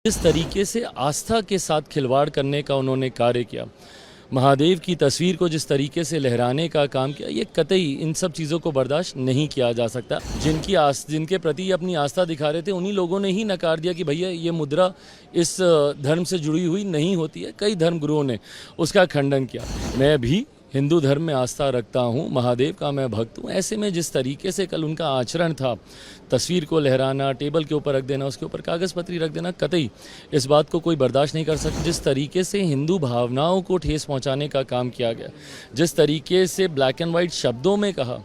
जिस तरीके से आस्था के साथ खिलवाड़ करने का उन्होंने कार्य किया, महादेव की तस्वीर को जिस तरीके से लहराने का काम किया, ये कतई इन सब चीज़ों को बर्दाश्त नहीं किया जा सकता। जिनके प्रति अपनी आस्था दिखा रहे थे, उन्हीं लोगों ने ही नकार दिया कि भैया ये मुद्रा इस धर्म से जुड़ी हुई नहीं होती है। कई धर्मगुरुओं ने उसका खंडन किया। मैं भी हिंदू धर्म में आस्था रखता हूँ, महादेव का मैं भक्त हूँ। ऐसे में जिस तरीके से कल उनका आचरण था, तस्वीर को लहराना, टेबल के ऊपर रख देना, उसके ऊपर कागज़ पत्री रख देना, कतई इस बात को कोई बर्दाश्त नहीं कर सकता। जिस तरीके से हिंदू भावनाओं को ठेस पहुँचाने का काम किया गया, जिस तरीके से ब्लैक एंड वाइट शब्दों में कहा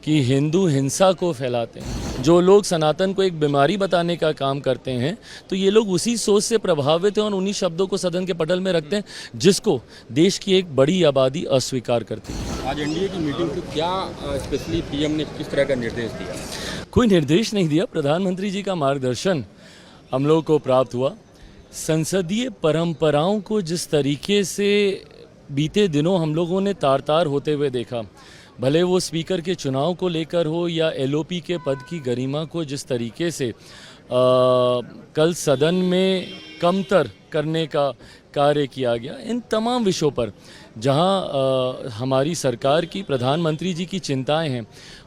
कि हिंदू हिंसा को फैलाते हैं, जो लोग सनातन को एक बीमारी बताने का काम करते हैं, तो ये लोग उसी सोच से प्रभावित हैं और उन्हीं शब्दों को सदन के पटल में रखते हैं, जिसको देश की एक बड़ी आबादी अस्वीकार करती है। आज एनडीए की मीटिंग थी, क्या स्पेशली पीएम ने किस तरह का निर्देश दिया? कोई निर्देश नहीं दिया, प्रधानमंत्री जी का मार्गदर्शन हम लोग को प्राप्त हुआ। संसदीय परंपराओं को जिस तरीके से बीते दिनों हम लोगों ने तार तार होते हुए देखा, भले वो स्पीकर के चुनाव को लेकर हो या एलओपी के पद की गरिमा को जिस तरीके से कल सदन में कमतर करने का कार्य किया गया, इन तमाम विषयों पर जहां हमारी सरकार की, प्रधानमंत्री जी की चिंताएं हैं,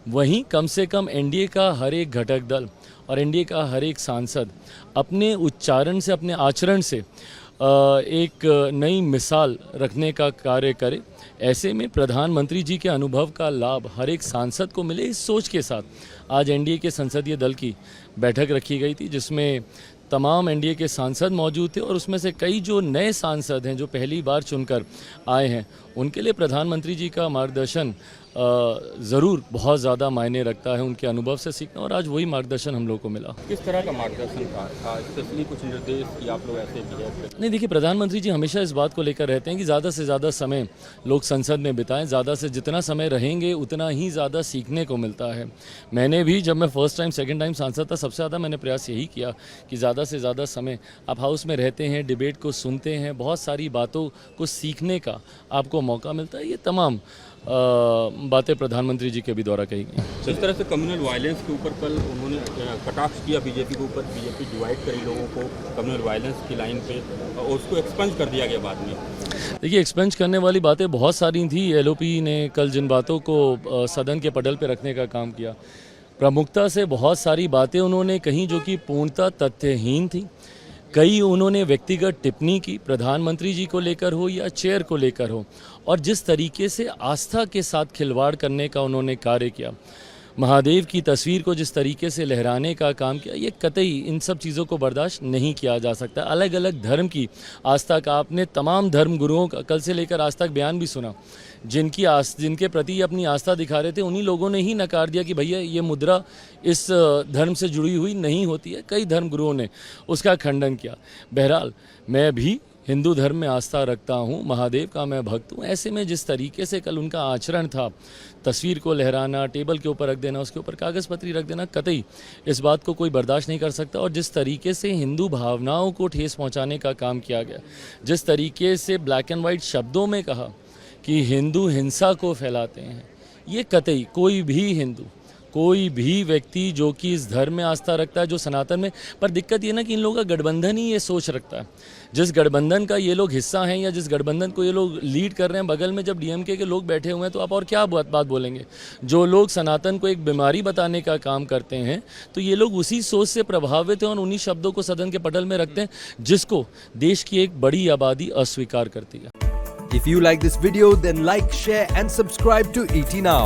वहीं कम से कम एनडीए का हर एक घटक दल और एनडीए का हर एक सांसद अपने उच्चारण से, अपने आचरण से एक नई मिसाल रखने का कार्य करे। ऐसे में प्रधानमंत्री जी के अनुभव का लाभ हर एक सांसद को मिले, इस सोच के साथ आज एनडीए के संसदीय दल की बैठक रखी गई थी, जिसमें तमाम एनडीए के सांसद मौजूद थे और उसमें से कई जो नए सांसद हैं, जो पहली बार चुनकर आए हैं, उनके लिए प्रधानमंत्री जी का मार्गदर्शन ज़रूर बहुत ज़्यादा मायने रखता है, उनके अनुभव से सीखना, और आज वही मार्गदर्शन हम लोग को मिला। किस तरह का मार्गदर्शन था? स्पेशली कुछ निर्देश कि आप लोग ऐसे बिहेव? नहीं, देखिए, प्रधानमंत्री जी हमेशा इस बात को लेकर रहते हैं कि ज़्यादा से ज़्यादा समय लोग संसद में बिताएं, ज़्यादा से जितना समय रहेंगे उतना ही ज़्यादा सीखने को मिलता है। मैंने भी, जब मैं फर्स्ट टाइम सेकंड टाइम सांसद था, सबसे ज़्यादा मैंने प्रयास यही किया कि ज़्यादा से ज़्यादा समय आप हाउस में रहते हैं, डिबेट को सुनते हैं, बहुत सारी बातों को सीखने का आपको मौका मिलता है। ये तमाम बातें प्रधानमंत्री जी के भी द्वारा कही गई। जिस तरह से कम्युनल वायलेंस के ऊपर कल उन्होंने कटाक्ष किया बीजेपी के ऊपर, बीजेपी डिवाइड करी लोगों को कम्युनल वायलेंस की लाइन पे, और उसको एक्सपंज कर दिया गया बाद में। देखिए, एक्सपेंज करने वाली बातें बहुत सारी थी। एलओपी ने कल जिन बातों को सदन के पटल पर रखने का काम किया, प्रमुखता से बहुत सारी बातें उन्होंने कहीं जो कि पूर्णतः तथ्यहीन थी। कई उन्होंने व्यक्तिगत टिप्पणी की, प्रधानमंत्री जी को लेकर हो या चेयर को लेकर हो, और जिस तरीके से आस्था के साथ खिलवाड़ करने का उन्होंने कार्य किया, महादेव की तस्वीर को जिस तरीके से लहराने का काम किया, ये कतई इन सब चीज़ों को बर्दाश्त नहीं किया जा सकता। अलग अलग धर्म की आस्था का आपने तमाम धर्म गुरुओं का कल से लेकर आज तक बयान भी सुना, जिनके प्रति अपनी आस्था दिखा रहे थे, उन्हीं लोगों ने ही नकार दिया कि भैया ये मुद्रा इस धर्म से जुड़ी हुई नहीं होती है। कई धर्मगुरुओं ने उसका खंडन किया। बहरहाल, मैं भी हिंदू धर्म में आस्था रखता हूँ, महादेव का मैं भक्त हूँ। ऐसे में जिस तरीके से कल उनका आचरण था, तस्वीर को लहराना, टेबल के ऊपर रख देना, उसके ऊपर कागज़ पत्री रख देना, कतई इस बात को कोई बर्दाश्त नहीं कर सकता। और जिस तरीके से हिंदू भावनाओं को ठेस पहुँचाने का काम किया गया, जिस तरीके से ब्लैक एंड वाइट शब्दों में कहा कि हिंदू हिंसा को फैलाते हैं, ये कतई कोई भी हिंदू, कोई भी व्यक्ति जो कि इस धर्म में आस्था रखता है, जो सनातन में, पर दिक्कत ये ना कि इन लोगों का गठबंधन ही ये सोच रखता है। जिस गठबंधन का ये लोग हिस्सा हैं या जिस गठबंधन को ये लोग लीड कर रहे हैं, बगल में जब डीएमके के लोग बैठे हुए हैं, तो आप और क्या बात बोलेंगे। जो लोग सनातन को एक बीमारी बताने का काम करते हैं, तो ये लोग उसी सोच से प्रभावित हैं और उन्हीं शब्दों को सदन के पटल में रखते हैं, जिसको देश की एक बड़ी आबादी अस्वीकार करती है। If you like this video, then like, share and subscribe to ET Now.